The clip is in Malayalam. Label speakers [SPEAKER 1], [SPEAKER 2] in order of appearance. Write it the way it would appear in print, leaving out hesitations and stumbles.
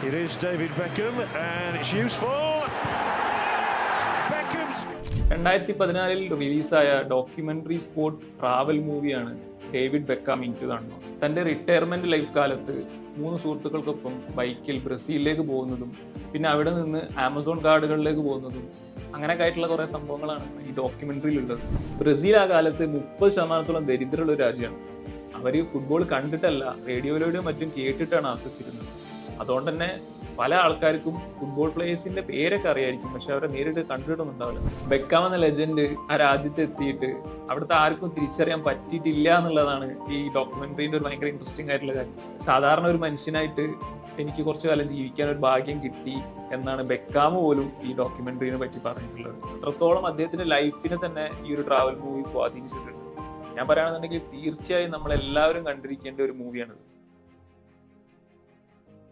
[SPEAKER 1] It is David Beckham and it's useful. Beckham's
[SPEAKER 2] 2014 റിലീസായ ഡോക്യുമെന്ററി സ്പോർട്ട് ട്രാവൽ മൂവിയാണ് David Beckham into the unknown. തന്റെ റിട്ടയർമെന്റ് ലൈഫ് കാലത്ത് 3 സുഹൃത്തുക്കൾക്കൊപ്പം ബൈക്കിൽ ബ്രസീലിലേക്ക് പോകുന്നതും പിന്നെ അവിടെ നിന്ന് ആമസോൺ കാടുകളിലേക്ക് പോകുന്നതും അങ്ങനെയൊക്കെ ആയിട്ടുള്ള കുറെ സംഭവങ്ങളാണ് ഈ ഡോക്യുമെന്ററിയിൽ ഉള്ളത്. ബ്രസീൽ ആ കാലത്ത് 30% ദരിദ്രമുള്ള ഒരു രാജ്യമാണ്. അവര് ഫുട്ബോൾ കണ്ടിട്ടല്ല, റേഡിയോയിലൂടെയും മറ്റും കേട്ടിട്ടാണ് ആസ്വദിച്ചിരുന്നത്. അതുകൊണ്ട് തന്നെ പല ആൾക്കാർക്കും ഫുട്ബോൾ പ്ലേയേഴ്സിന്റെ പേരൊക്കെ അറിയായിരിക്കും, പക്ഷെ അവരെ നേരിട്ട് കണ്ടിട്ടൊന്നും ഉണ്ടാവില്ല. ബെക്കാം എന്ന ലെജൻഡ് ആ രാജ്യത്ത് എത്തിയിട്ട് അവിടുത്തെ ആർക്കും തിരിച്ചറിയാൻ പറ്റിയിട്ടില്ല എന്നുള്ളതാണ് ഈ ഡോക്യുമെന്ററിന്റെ ഒരു ഭയങ്കര ഇൻട്രസ്റ്റിംഗ് ആയിട്ടുള്ള കാര്യം. സാധാരണ ഒരു മനുഷ്യനായിട്ട് എനിക്ക് കുറച്ചു കാലം ജീവിക്കാൻ ഒരു ഭാഗ്യം കിട്ടി എന്നാണ് ബെക്കാം പോലും ഈ ഡോക്യുമെന്ററിനെ പറ്റി പറഞ്ഞിട്ടുള്ളത്. അത്രത്തോളം അദ്ദേഹത്തിന്റെ ലൈഫിനെ തന്നെ ഈ ഒരു ട്രാവൽ മൂവി സ്വാധീനിച്ചിട്ടുണ്ട്. ഞാൻ പറയുകയാണെന്നുണ്ടെങ്കിൽ തീർച്ചയായും നമ്മൾ എല്ലാവരും കണ്ടിരിക്കേണ്ട ഒരു മൂവിയാണിത്.